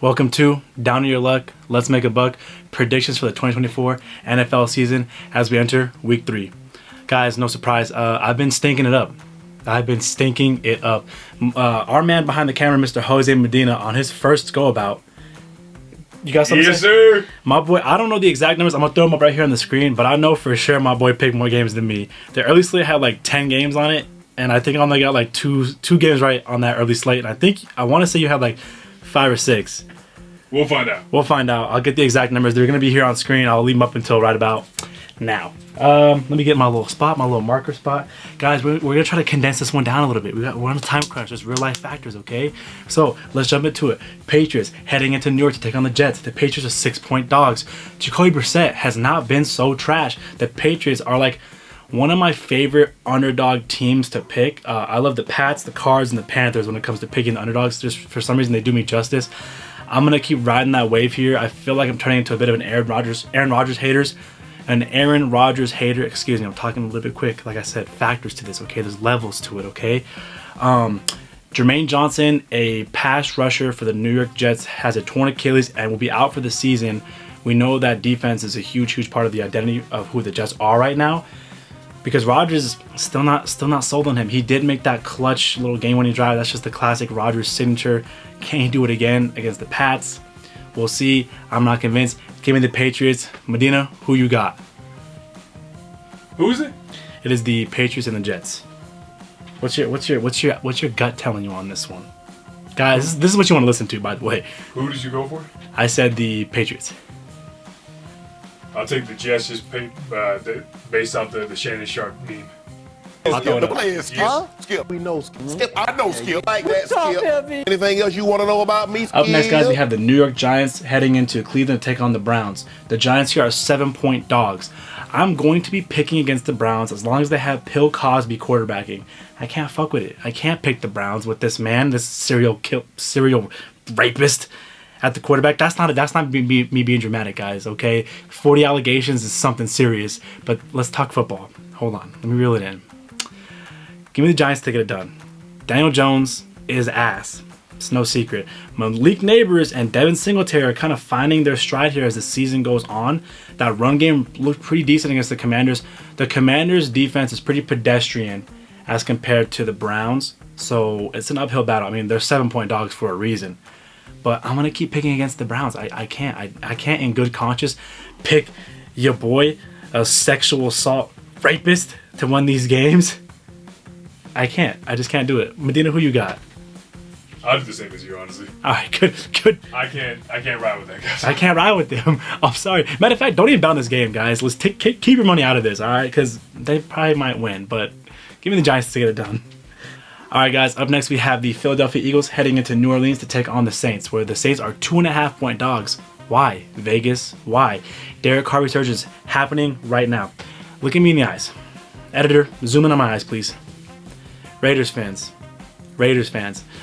Welcome to Down to Your Luck, Let's Make a Buck, predictions for the 2024 NFL season as we enter week 3. Guys, no surprise, I've been stinking it up. Our man behind the camera, Mr. Jose Medina, on his first go-about. You got something Yes, to say? sir. My boy, I don't know the exact numbers. I'm going to throw them up right here on the screen, but I know for sure my boy picked more games than me. The early slate had like 10 games on it, and I think I only got like two games right on that early slate. And I want to say you had like 5 or 6. We'll find out. We'll find out. I'll get the exact numbers. They're going to be here on screen. I'll leave them up until right about now. Let me get my little marker spot. Guys, we're going to try to condense this one down a little bit. We're on a time crunch. There's real life factors, okay? So let's jump into it. Patriots heading into New York to take on the Jets. The Patriots are 6-point dogs. Jacoby Brissett has not been so trash. The Patriots are like one of my favorite underdog teams to pick. I love the Pats, the Cards, and the Panthers when it comes to picking the underdogs. Just for some reason, they do me justice. I'm going to keep riding that wave here. I feel like I'm turning into a bit of an Aaron Rodgers hater. Excuse me, I'm talking a little bit quick. Like I said, factors to this, okay? There's levels to it, okay? Jermaine Johnson, a pass rusher for the New York Jets, has a torn Achilles and will be out for the season. We know that defense is a huge part of the identity of who the Jets are right now, because Rodgers is still not sold on him. He did make that clutch little game-winning drive. That's just the classic Rodgers signature. Can he do it again against the Pats? We'll see. I'm not convinced. Give me the Patriots. Medina, who you got? Who is it? It is the Patriots and the Jets. What's your gut telling you on this one? Guys, this is what you want to listen to, by the way. Who did you go for? I said the Patriots. I'll take the Jets just based off the Shannon Sharp meme. Skip the players, huh? Skip. We know Skip. I know Skip. Like that, Skip. Anything else you want to know about me, Skip? Up next, guys, we have the New York Giants heading into Cleveland to take on the Browns. The Giants here are 7-point dogs. I'm going to be picking against the Browns as long as they have Bill Cosby quarterbacking. I can't fuck with it. I can't pick the Browns with this man, this serial rapist at the quarterback. That's not me being dramatic, guys, okay? 40 allegations is something serious, but let's talk football. Hold on. Let me reel it in. Give me the Giants to get it done. Daniel Jones is ass. It's no secret. Malik Neighbors and Devin Singletary are kind of finding their stride here as the season goes on. That run game looked pretty decent against the Commanders. The Commanders' defense is pretty pedestrian as compared to the Browns, so it's an uphill battle. I mean, they're 7-point dogs for a reason. But I'm going to keep picking against the Browns. I can't in good conscience pick your boy, a sexual assault rapist, to win these games. I can't. I just can't do it. Medina, who you got? I'll do the same as you, honestly. All right, good. I can't ride with that, guys. I can't ride with them. I'm sorry. Matter of fact, don't even bet on this game, guys. Let's keep your money out of this, all right? Because they probably might win, but give me the Giants to get it done. All right, guys. Up next, we have the Philadelphia Eagles heading into New Orleans to take on the Saints, where the Saints are 2.5-point dogs. Why? Vegas? Why? Derek Carr resurgence happening right now. Look at me in the eyes. Editor, zoom in on my eyes, please. Raiders fans.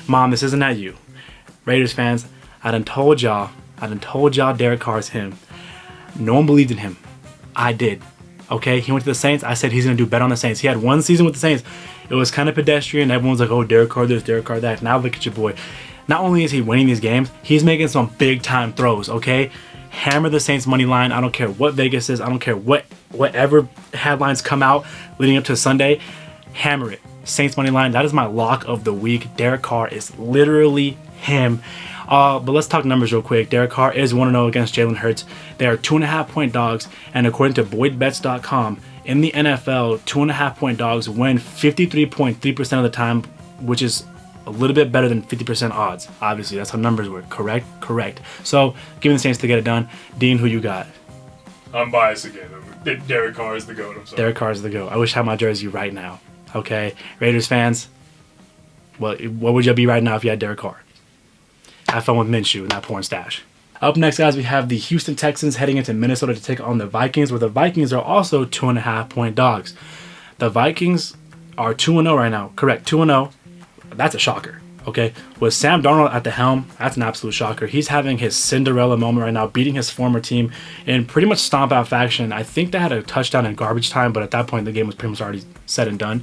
Mom, this isn't at you. Raiders fans, I done told y'all Derek Carr's him. No one believed in him. I did. Okay, he went to the Saints. I said he's going to do better on the Saints. He had one season with the Saints. It was kind of pedestrian. Everyone's like, oh, Derek Carr this, Derek Carr that. Now look at your boy. Not only is he winning these games, he's making some big-time throws, okay? Hammer the Saints money line. I don't care what Vegas is. I don't care whatever headlines come out leading up to Sunday. Hammer it. Saints money line. That is my lock of the week. Derek Carr is literally him. But let's talk numbers real quick. Derek Carr is 1-0 against Jalen Hurts. They are 2.5-point dogs, and according to BoydBets.com, in the NFL, 2.5-point dogs win 53.3% of the time, which is a little bit better than 50% odds. Obviously, that's how numbers work. Correct. So, give me the Saints to get it done. Dean, who you got? I'm biased again. Derek Carr is the GOAT. I'm sorry. Derek Carr is the GOAT. I wish I had my jersey right now. Okay, Raiders fans, what would you be right now if you had Derek Carr? Have fun with Minshew and that porn stash. Up next, guys, we have the Houston Texans heading into Minnesota to take on the Vikings, where the Vikings are also 2.5-point dogs. The Vikings are 2-0 right now. Correct, 2-0. That's a shocker. Okay, with Sam Darnold at the helm, that's an absolute shocker. He's having his Cinderella moment right now, beating his former team in pretty much stomp out fashion. I think they had a touchdown in garbage time, but at that point the game was pretty much already said and done.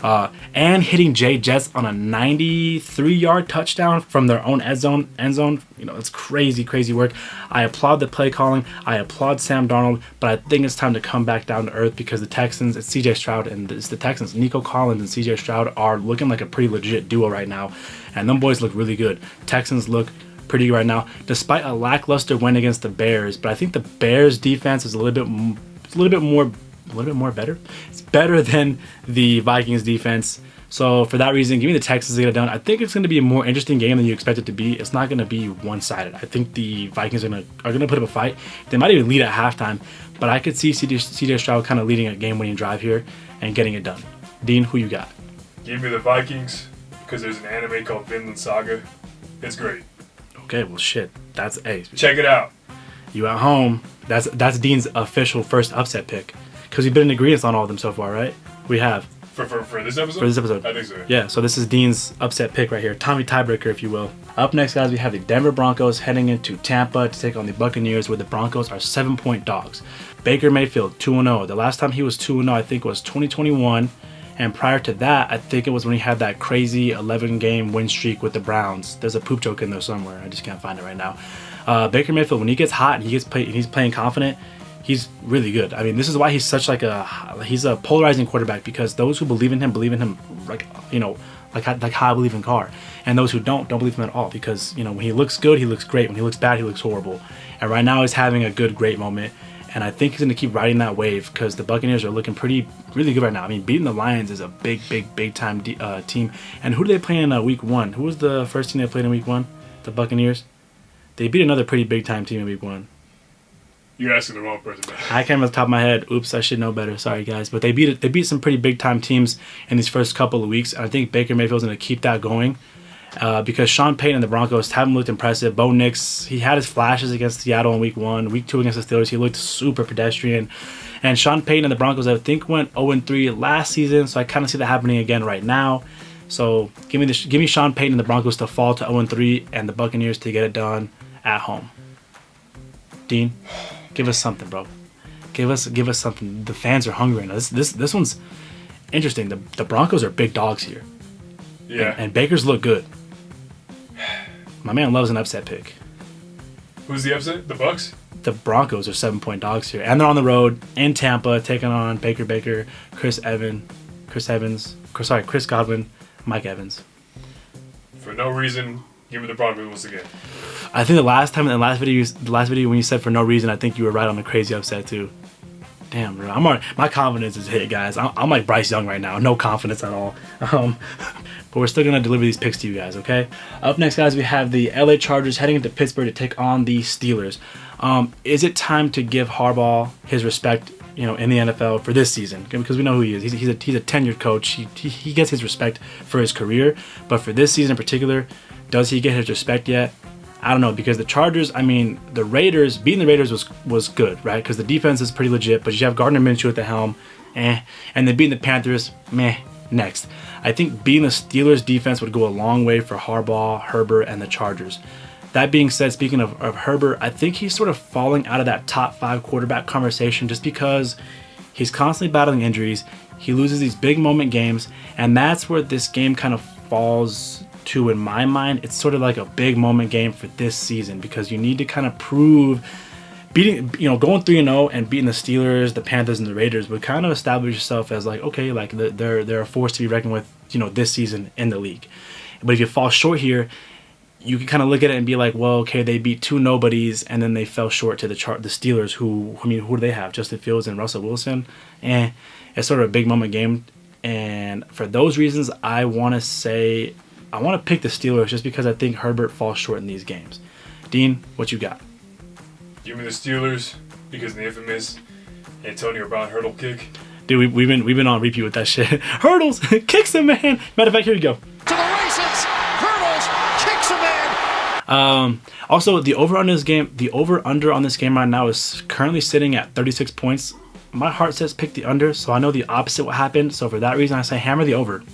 and hitting Jay Jets on a 93-yard touchdown from their own end zone. You know, it's crazy work. I applaud the play calling. I applaud Sam Darnold, but I think it's time to come back down to earth because the Texans, it's CJ Stroud and it's the Texans. Nico Collins and CJ Stroud are looking like a pretty legit duo right now, and them boys look really good. Texans look pretty good right now, despite a lackluster win against the Bears. But I think the Bears defense is a little bit more better. It's better than the Vikings defense. So for that reason, give me the Texans to get it done. I think it's going to be a more interesting game than you expect it to be. It's not going to be one-sided. I think the Vikings are going to put up a fight. They might even lead at halftime, but I could see CJ Stroud kind of leading a game-winning drive here and getting it done. Dean, who you got? Give me the Vikings because there's an anime called Vinland Saga. It's great. Okay, well, shit. That's A. Check it out. You at home. That's Dean's official first upset pick because we've been in agreement on all of them so far, right? We have. For this episode? For this episode. I think so. Yeah, so this is Dean's upset pick right here. Tommy tiebreaker, if you will. Up next, guys, we have the Denver Broncos heading into Tampa to take on the Buccaneers, where the Broncos are 7-point dogs. Baker Mayfield, 2-0. The last time he was 2-0, I think, was 2021. And prior to that, I think it was when he had that crazy 11-game win streak with the Browns. There's a poop joke in there somewhere. I just can't find it right now. Baker Mayfield, when he gets hot and he's playing confident, he's really good. I mean, this is why he's such he's a polarizing quarterback, because those who believe in him like how I believe in Carr, and those who don't believe him at all, because when he looks good, he looks great. When he looks bad, he looks horrible. And right now he's having a great moment, and I think he's going to keep riding that wave because the Buccaneers are looking really good right now. I mean, beating the Lions is a big time team. And who did they play in week 1? Who was the first team they played in week 1? The Buccaneers. They beat another pretty big time team in week 1. You're asking the wrong person. I can't remember the top of my head. Oops, I should know better. Sorry, guys. But they beat some pretty big time teams in these first couple of weeks. And I think Baker Mayfield's going to keep that going because Sean Payton and the Broncos haven't looked impressive. Bo Nix, he had his flashes against Seattle in week 1. Week 2 against the Steelers, he looked super pedestrian. And Sean Payton and the Broncos, I think, went 0-3 last season. So I kind of see that happening again right now. So give me Sean Payton and the Broncos to fall to 0-3 and the Buccaneers to get it done at home. Dean, give us something, bro. Give us something. The fans are hungry. This one's interesting. The Broncos are big dogs here. Yeah. And Bakers look good. My man loves an upset pick. Who's the upset? The Bucks? The Broncos are 7-point dogs here, and they're on the road in Tampa, taking on Baker, Chris Godwin, Mike Evans. For no reason, give me the Broncos once again. I think the last video when you said for no reason, I think you were right on the crazy upset too. Damn, bro. My confidence is hit, guys. I'm like Bryce Young right now. No confidence at all. But we're still going to deliver these picks to you guys, okay? Up next, guys, we have the LA Chargers heading into Pittsburgh to take on the Steelers. Is it time to give Harbaugh his respect, in the NFL for this season? Because we know who he is. He's a tenured coach. He gets his respect for his career. But for this season in particular, does he get his respect yet? I don't know, because the Chargers, beating the Raiders was good, right? Because the defense is pretty legit, but you have Gardner Minshew at the helm, and then beating the Panthers, next. I think beating the Steelers defense would go a long way for Harbaugh, Herbert, and the Chargers. That being said, speaking of Herbert, I think he's sort of falling out of that top 5 quarterback conversation just because he's constantly battling injuries. He loses these big moment games, and that's where this game kind of falls to, in my mind. It's sort of like a big moment game for this season because you need to kind of prove going 3-0 and beating the Steelers, the Panthers, and the Raiders would kind of establish yourself as like, okay, like they're a force to be reckoned with, this season in the league. But if you fall short here, you can kind of look at it and be like, well, okay, they beat 2 nobodies and then they fell short to the Steelers, who do they have? Justin Fields and Russell Wilson. And it's sort of a big moment game. And for those reasons, I want to pick the Steelers just because I think Herbert falls short in these games. Dean, what you got? Give me the Steelers because of the infamous Antonio Brown hurdle kick. Dude, we've been on repeat with that shit. Hurdles, kicks him, man. Matter of fact, here we go. To the races, hurdles, kicks a man. Also, the over-under on this game right now is currently sitting at 36 points. My heart says pick the under, so I know the opposite will happen. So for that reason, I say hammer the over.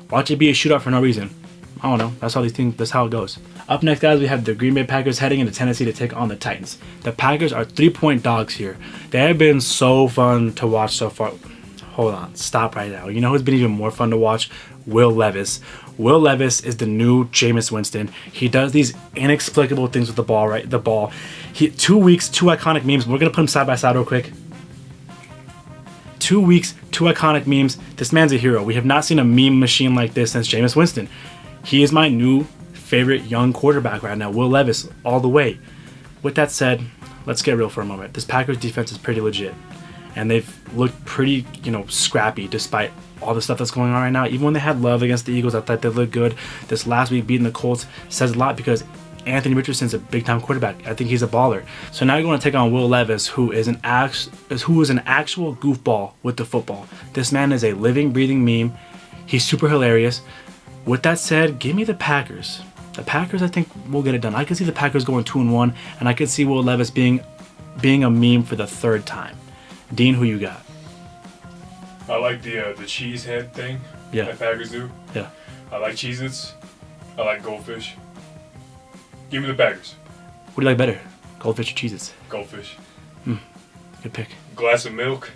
Watch it be a shootout for no reason. I don't know. That's how it goes. Up next, guys, we have the Green Bay Packers heading into Tennessee to take on the Titans. The Packers are 3-point dogs here. They have been so fun to watch so far. hold on, stop right now. You know who's been even more fun to watch? Will Levis. Will Levis is the new Jameis Winston. He does these inexplicable things with the ball, right? The ball. 2 weeks, 2 iconic memes. We're gonna put them side by side real quick. 2 weeks, 2 iconic memes. This man's a hero. We have not seen a meme machine like this since Jameis Winston. He is my new favorite young quarterback right now. Will Levis, all the way. With that said, let's get real for a moment. This Packers defense is pretty legit. And they've looked pretty, scrappy despite all the stuff that's going on right now. Even when they had Love against the Eagles, I thought they looked good. This last week beating the Colts says a lot because Anthony Richardson's a big-time quarterback. I think he's a baller. So now you're going to take on Will Levis, who is an actual goofball with the football. This man is a living, breathing meme. He's super hilarious. With that said, give me the Packers. The Packers, I think, will get it done. I can see the Packers going 2-1, and I can see Will Levis being a meme for the 3rd time. Dean, who you got? I like the cheese head thing that Packers do. Yeah. I like Cheez-Its. I like Goldfish. Give me the Packers. What do you like better? Goldfish or Cheez-Its? Goldfish. Good pick. Glass of milk.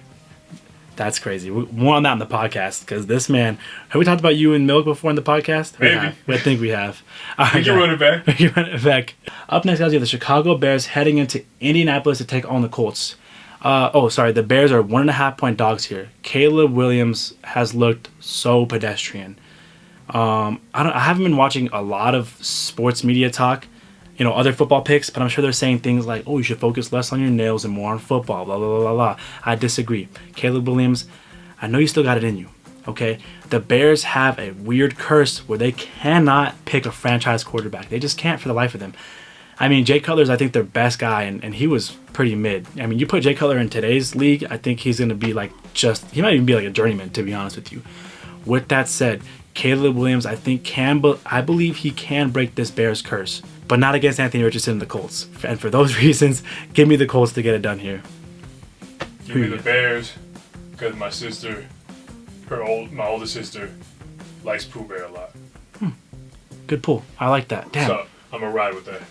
That's crazy. More on that in the podcast because this man. Have we talked about you and milk before in the podcast? Maybe. I think we have. All right, we can run it back. We can run it back. Up next, guys, we have the Chicago Bears heading into Indianapolis to take on the Colts. The Bears are 1.5-point dogs here. Caleb Williams has looked so pedestrian. I haven't been watching a lot of sports media talk, other football picks, but I'm sure they're saying things like, oh, you should focus less on your nails and more on football, blah, blah, blah, blah, blah. I disagree. Caleb Williams, I know you still got it in you, okay? The Bears have a weird curse where they cannot pick a franchise quarterback. They just can't for the life of them. I mean, Jay Cutler's, I think, their best guy, and he was pretty mid. I mean, you put Jay Cutler in today's league, I think he's going to be he might even be like a journeyman, to be honest with you. With that said, Caleb Williams, I believe he can break this Bears curse, but not against Anthony Richardson and the Colts. And for those reasons, give me the Colts to get it done here. Give me the Bears, because my sister, my older sister, likes Pooh Bear a lot. Good pull. I like that. Damn. So I'm going to ride with that.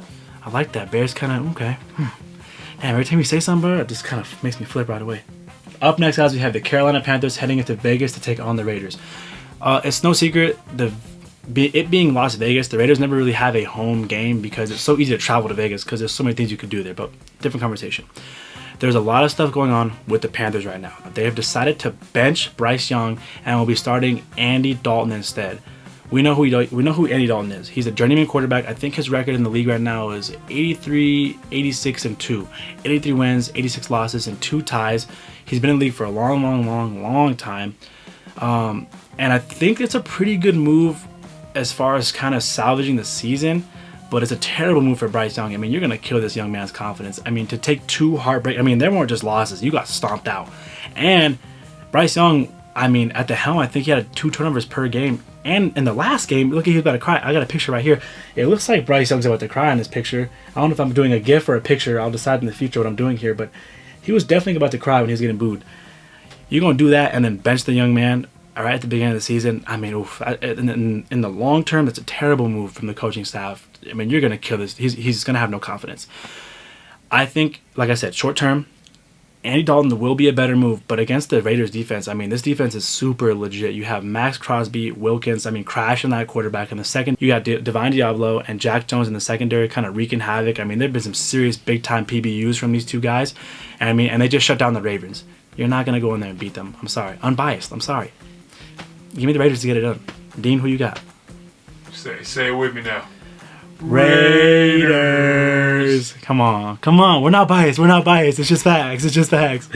I like that. Bears kind of, okay. Damn, every time you say something, bro, it just kind of makes me flip right away. Up next, guys, we have the Carolina Panthers heading into Vegas to take on the Raiders. It's no secret, it being Las Vegas, the Raiders never really have a home game because it's so easy to travel to Vegas because there's so many things you could do there, but different conversation. There's a lot of stuff going on with the Panthers right now. They have decided to bench Bryce Young and will be starting Andy Dalton instead. We know who Andy Dalton is. He's a journeyman quarterback. I think his record in the league right now is 83, 86, and 2. 83 wins, 86 losses, and 2 ties. He's been in the league for a long time. And I think it's a pretty good move as far as kind of salvaging the season, but it's a terrible move for Bryce Young. I mean, you're going to kill this young man's confidence. I mean, to take 2 heartbreak, they weren't just losses. You got stomped out. And Bryce Young, at the helm, I think he had 2 turnovers per game. And in the last game, look, he's about to cry. I got a picture right here. It looks like Bryce Young's about to cry in this picture. I don't know if I'm doing a GIF or a picture. I'll decide in the future what I'm doing here. But he was definitely about to cry when he was getting booed. You're going to do that and then bench the young man right at the beginning of the season. In the long term, that's a terrible move from the coaching staff. You're going to kill this. He's going to have no confidence. I think, like I said, short term, Andy Dalton will be a better move, but against the Raiders defense, this defense is super legit. You have Max Crosby, Wilkins, crashing that quarterback in the second. You got Divine Diablo and Jack Jones in the secondary kind of wreaking havoc. There have been some serious big-time PBUs from these 2 guys, and they just shut down the Ravens. You're not going to go in there and beat them. I'm sorry. Unbiased. I'm sorry. Give me the Raiders to get it done. Dean, who you got? Say it with me now. Raiders. Come on. We're not biased. It's just facts.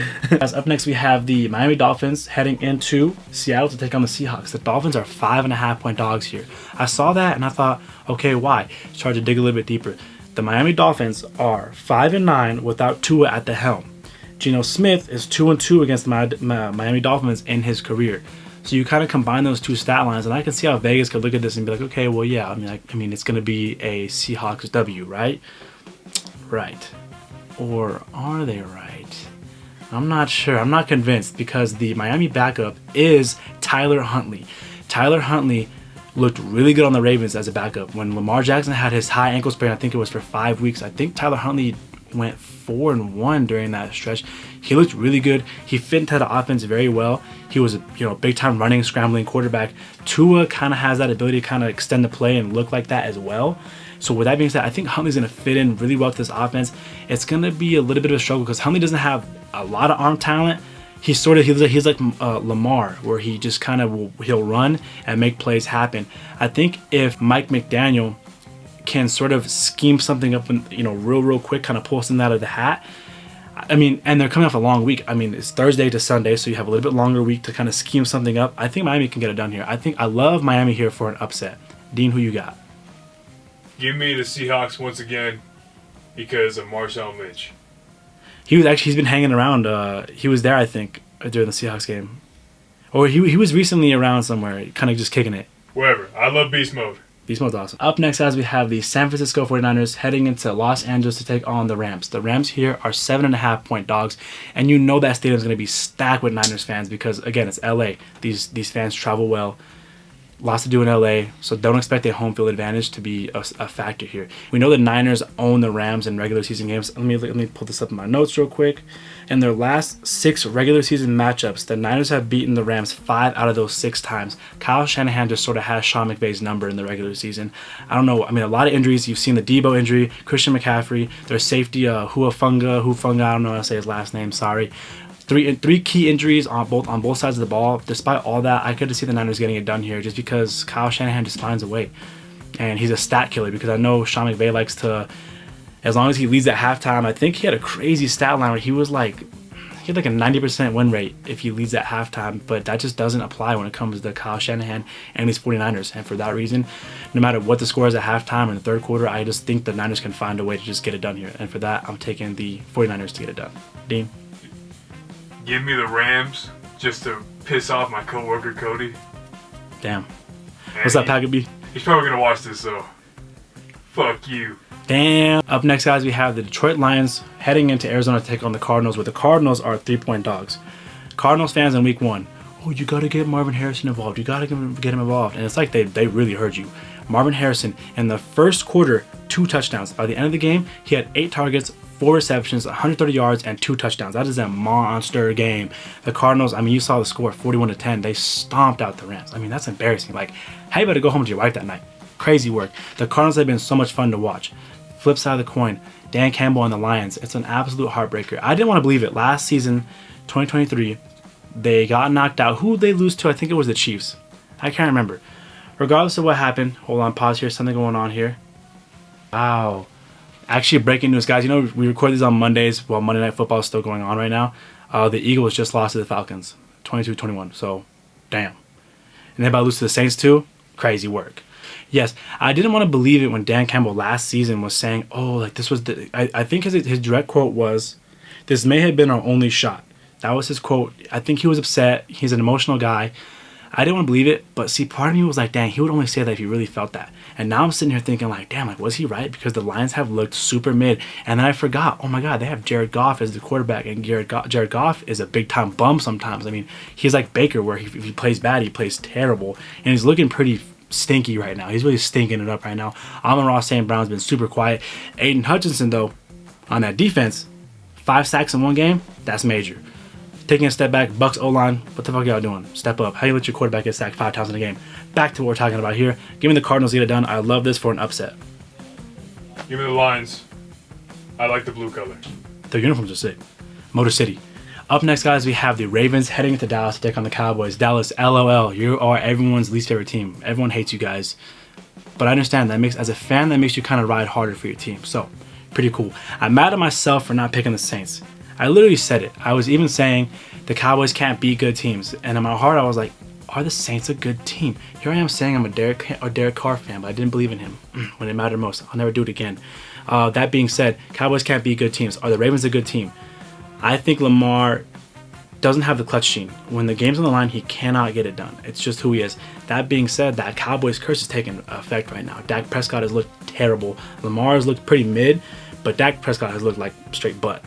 Up next, we have the Miami Dolphins heading into Seattle to take on the Seahawks. The Dolphins are 5.5-point dogs here. I saw that and I thought, okay, why? Tried to dig a little bit deeper. The Miami Dolphins are 5-9 without Tua at the helm. Geno Smith is 2-2 against the Miami Dolphins in his career. So you kind of combine those 2 stat lines, and I can see how Vegas could look at this and be like, okay, well, yeah, it's going to be a Seahawks W, right? Right. Or are they right? I'm not sure. I'm not convinced because the Miami backup is Tyler Huntley. Tyler Huntley looked really good on the Ravens as a backup. When Lamar Jackson had his high ankle sprain, I think it was for 5 weeks, I think Tyler Huntley went 4-1 during that stretch. He looked really good. He fit into the offense very well. He was a big time running, scrambling quarterback. Tua kind of has that ability to kind of extend the play and look like that as well. So with that being said, I think Huntley's going to fit in really well to this offense. It's going to be a little bit of a struggle because Huntley doesn't have a lot of arm talent. He's like Lamar, where he just kind of he'll run and make plays happen. I think if Mike McDaniel can sort of scheme something up and real quick, kind of pull something out of the hat. I mean, and they're coming off a long week. I mean, it's Thursday to Sunday, so you have a little bit longer week to kind of scheme something up. I think Miami can get it done here. I love Miami here for an upset. Dean, who you got? Give me the Seahawks once again because of Marshawn Lynch. He's been hanging around. He was there, I think, during the Seahawks game. Or he was recently around somewhere, kind of just kicking it. Wherever. I love Beast Mode. Beast Mode's awesome. Up next, guys, we have the San Francisco 49ers heading into Los Angeles to take on the Rams. The Rams here are 7.5-point dogs, and you know that stadium's going to be stacked with Niners fans because, again, it's LA. These fans travel well. Lots to do in LA, so don't expect a home field advantage to be a factor here. We know the Niners own the Rams in regular season games. Let me pull this up in my notes real quick. In their last 6 regular season matchups, the Niners have beaten the Rams 5 out of those 6 times. Kyle Shanahan just sort of has Sean McVay's number in the regular season. I don't know. I mean, a lot of injuries. You've seen the Debo injury, Christian McCaffrey, their safety, Huafunga, I don't know how to say his last name, sorry. Three key injuries on both sides of the ball. Despite all that, I could see the Niners getting it done here just because Kyle Shanahan just finds a way. And he's a stat killer because I know Sean McVay likes to, as long as he leads at halftime, I think he had a crazy stat line where he had like a 90% win rate if he leads at halftime, but that just doesn't apply when it comes to Kyle Shanahan and these 49ers. And for that reason, no matter what the score is at halftime or in the third quarter, I just think the Niners can find a way to just get it done here. And for that, I'm taking the 49ers to get it done. Dean? Give me the Rams just to piss off my coworker Cody. Damn. What's up, Packaby? He's probably gonna watch this, so fuck you. Damn. Up next, guys, we have the Detroit Lions heading into Arizona to take on the Cardinals, where the Cardinals are 3-point dogs. Cardinals fans in week 1, oh, you gotta get Marvin Harrison involved. You gotta get him involved. And it's like they really heard you. Marvin Harrison, in the first quarter, 2 touchdowns. By the end of the game, he had 8 targets, 4 receptions, 130 yards, and 2 touchdowns. That is a monster game. The Cardinals, I mean, you saw the score, 41-10. They stomped out the Rams. I mean, that's embarrassing. Like, how you better go home to your wife that night? Crazy work. The Cardinals have been so much fun to watch. Flip side of the coin, Dan Campbell and the Lions. It's an absolute heartbreaker. I didn't want to believe it. Last season, 2023, they got knocked out. Who did they lose to? I think it was the Chiefs. I can't remember. Regardless of what happened, hold on, pause here. Something going on here. Wow. Actually, breaking news, guys. You know, we record these on Mondays while Monday Night Football is still going on right now. The Eagles just lost to the Falcons, 22-21. So, damn. And they're about to lose to the Saints too. Crazy work. Yes, I didn't want to believe it when Dan Campbell last season was saying, oh, like this was the... I think his direct quote was, this may have been our only shot. That was his quote. I think he was upset. He's an emotional guy. I didn't want to believe it, but see, part of me was like, dang, he would only say that if he really felt that. And now I'm sitting here thinking like, damn, like, was he right? Because the Lions have looked super mid. And then I forgot, oh my God, they have Jared Goff as the quarterback, and Jared Goff is a big-time bum sometimes. I mean, he's like Baker, where if he plays bad, he plays terrible. And he's looking pretty stinky right now. He's really stinking it up right now. Amon-Ra St. Brown's been super quiet. Aiden Hutchinson, though, on that defense, 5 sacks in one game, that's major. Taking a step back, Bucks O-line, what the fuck y'all doing? Step up. How you let your quarterback get sacked 5 times in a game? Back to what we're talking about here. Give me the Cardinals to get it done. I love this for an upset. Give me the Lions. I like the blue color. Their uniforms are sick. Motor City. Up next, guys, we have the Ravens heading into Dallas to take on the Cowboys. Dallas, LOL. You are everyone's least favorite team. Everyone hates you guys. But I understand that as a fan, that makes you kind of ride harder for your team. So, pretty cool. I'm mad at myself for not picking the Saints. I literally said it. I was even saying the Cowboys can't beat good teams. And in my heart, I was like, are the Saints a good team? Here I am saying I'm a Derek Carr fan, but I didn't believe in him when it mattered most. I'll never do it again. That being said, Cowboys can't beat good teams. Are the Ravens a good team? I think Lamar doesn't have the clutch gene. When the game's on the line, he cannot get it done. It's just who he is. That being said, that Cowboys curse is taking effect right now. Dak Prescott has looked terrible. Lamar has looked pretty mid, but Dak Prescott has looked like straight butt.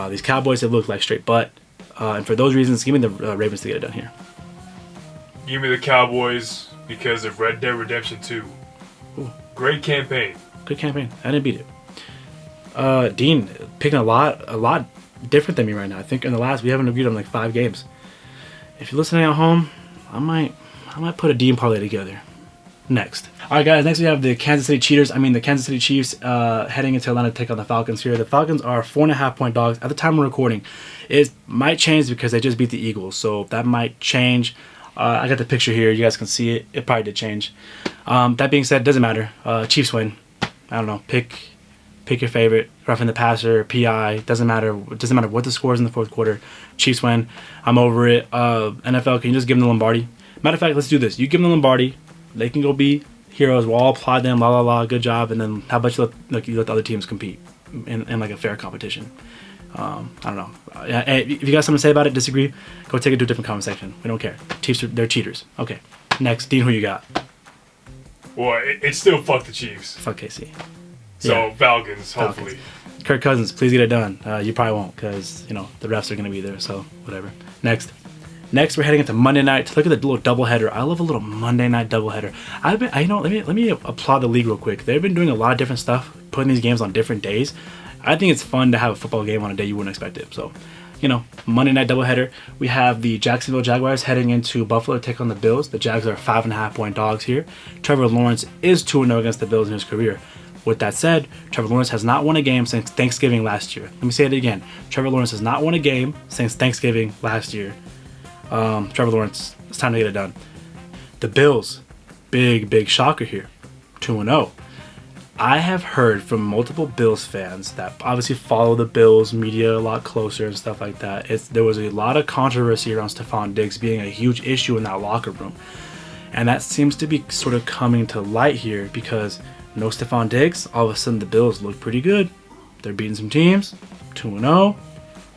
These Cowboys have looked like straight butt. And for those reasons, give me the Ravens to get it done here. Give me the Cowboys because of Red Dead Redemption 2. Ooh. Great campaign. Good campaign. I didn't beat it. Dean picking a lot different than me right now. I think in the last we haven't agreed on like 5 games. If you're listening at home, I might put a Dean parlay together. Next. Alright guys, next we have the Kansas City Chiefs heading into Atlanta to take on the Falcons here. The Falcons are 4.5 point dogs. At the time we're recording, it might change because they just beat the Eagles, so that might change. I got the picture here, you guys can see it. It probably did change. That being said, doesn't matter. Chiefs win. I don't know, pick your favorite. Roughing the passer, PI, doesn't matter. It doesn't matter what the score is in the fourth quarter. Chiefs win. I'm over it. NFL, can you just give them the Lombardi? Matter of fact, let's do this. You give them the Lombardi. They can go be heroes. We'll all applaud them. La la la. Good job. And then how about you let the other teams compete in like a fair competition? I don't know. If you got something to say about it, disagree, go take it to a different comment section. We don't care. Chiefs, they're cheaters. Okay. Next, Dean, who you got? Well, it's still fuck the Chiefs. Fuck KC. So Yeah. Falcons, hopefully. Kirk Cousins, please get it done. You probably won't because the refs are gonna be there. So whatever. Next, we're heading into Monday night. Look at the little doubleheader. I love a little Monday night doubleheader. Let me applaud the league real quick. They've been doing a lot of different stuff, putting these games on different days. I think it's fun to have a football game on a day you wouldn't expect it. So, Monday night doubleheader. We have the Jacksonville Jaguars heading into Buffalo to take on the Bills. The Jags are 5.5 point dogs here. Trevor Lawrence is 2-0 against the Bills in his career. With that said, Trevor Lawrence has not won a game since Thanksgiving last year. Let me say it again. Trevor Lawrence has not won a game since Thanksgiving last year. Trevor Lawrence, it's time to get it done. The Bills, big shocker here. 2-0. I have heard from multiple Bills fans that obviously follow the Bills media a lot closer and stuff like that. There was a lot of controversy around Stephon Diggs being a huge issue in that locker room. And that seems to be sort of coming to light here because no Stephon Diggs, all of a sudden the Bills look pretty good. They're beating some teams, 2-0.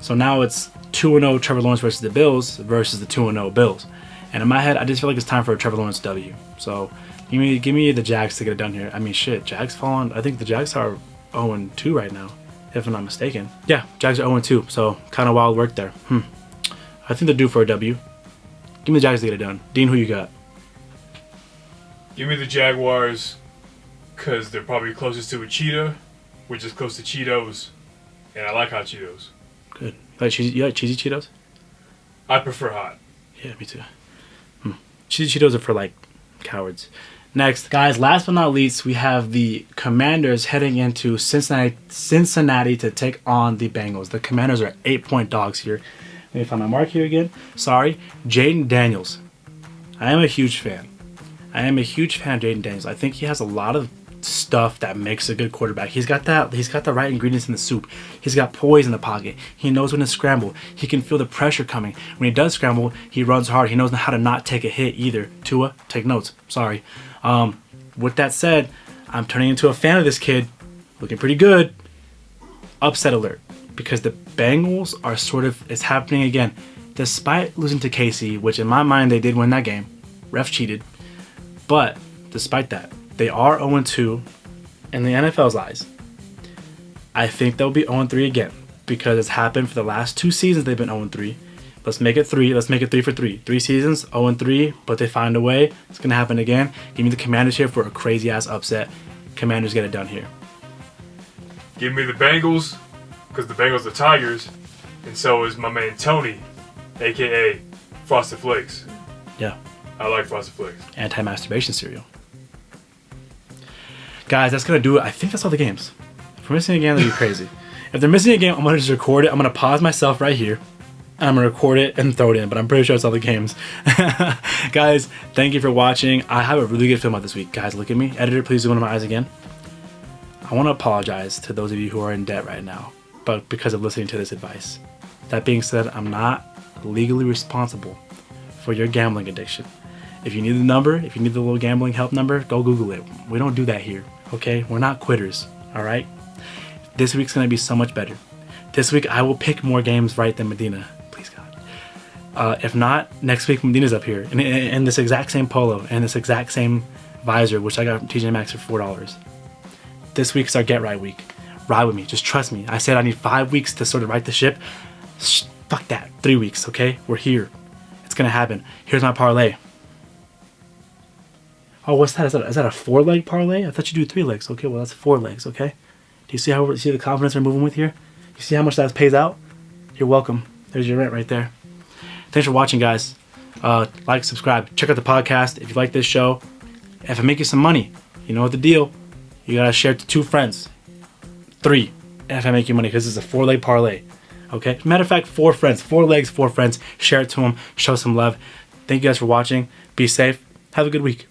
So now it's 2-0 Trevor Lawrence versus the Bills versus the 2-0 Bills. And in my head, I just feel like it's time for a Trevor Lawrence W. So give me the Jags to get it done here. I mean, shit, Jags falling. I think the Jags are 0-2 right now, if I'm not mistaken. Yeah, Jags are 0-2, so kind of wild work there. I think they're due for a W. Give me the Jags to get it done. Dean, who you got? Give me the Jaguars because they're probably closest to a Cheetah, which is close to Cheetos, and I like hot Cheetos. Good. You like cheesy Cheetos? I prefer hot. Yeah, me too. Cheesy Cheetos are for, like, cowards. Next, guys, last but not least, we have the Commanders heading into Cincinnati to take on the Bengals. The Commanders are 8 point dogs here. Let me find my mark here again. Sorry. Jaden Daniels. I am a huge fan. of Jaden Daniels. I think he has a lot of stuff that makes a good quarterback. He's got the right ingredients in the soup. He's got poise in the pocket. He knows when to scramble. He can feel the pressure coming. When he does scramble, he runs hard. He knows how to not take a hit either. Tua, take notes. Sorry. With that said, I'm turning into a fan of this kid. Looking pretty good. Upset alert. Because the Bengals are it's happening again. Despite losing to KC, which in my mind they did win that game. Ref cheated. But despite that, they are 0-2 in the NFL's eyes. I think they'll be 0-3 again because it's happened for the last 2 seasons they've been 0-3. Let's make it 3. Let's make it 3 for 3. 3 seasons, 0-3, but they find a way. It's going to happen again. Give me the Commanders here for a crazy-ass upset. Commanders get it done here. Give me the Bengals because the Bengals are Tigers, and so is my man Tony, a.k.a. Frosted Flakes. Yeah. I like Frosted Flakes. Anti-masturbation cereal. Guys, that's going to do it. I think that's all the games. If we're missing a game, that'd be crazy. If they're missing a game, I'm going to just record it. I'm going to pause myself right here. And I'm going to record it and throw it in. But I'm pretty sure it's all the games. Guys, thank you for watching. I have a really good film out this week. Guys, look at me. Editor, please zoom into my eyes again. I want to apologize to those of you who are in debt right now. But because of listening to this advice. That being said, I'm not legally responsible for your gambling addiction. If you need the number, if you need the little gambling help number, go Google it. We don't do that here, okay? We're not quitters, all right? This week's going to be so much better. This week, I will pick more games right than Medina. Please, God. If not, next week, Medina's up here in this exact same polo and this exact same visor, which I got from TJ Maxx for $4. This week's our Get Right week. Ride with me. Just trust me. I said I need 5 weeks to sort of right the ship. Fuck that. 3 weeks, okay? We're here. It's going to happen. Here's my parlay. Oh, what's that? Is that a 4-leg parlay? I thought you do 3 legs. Okay, well, that's 4 legs, okay? Do you see the confidence we're moving with here? You see how much that pays out? You're welcome. There's your rent right there. Thanks for watching, guys. Like, subscribe, check out the podcast if you like this show. If I make you some money, you know what the deal. You gotta share it to 2 friends, 3. If I make you money, because it's a 4-leg parlay. Okay. Matter of fact, 4 friends, 4 legs, 4 friends. Share it to them. Show some love. Thank you guys for watching. Be safe. Have a good week.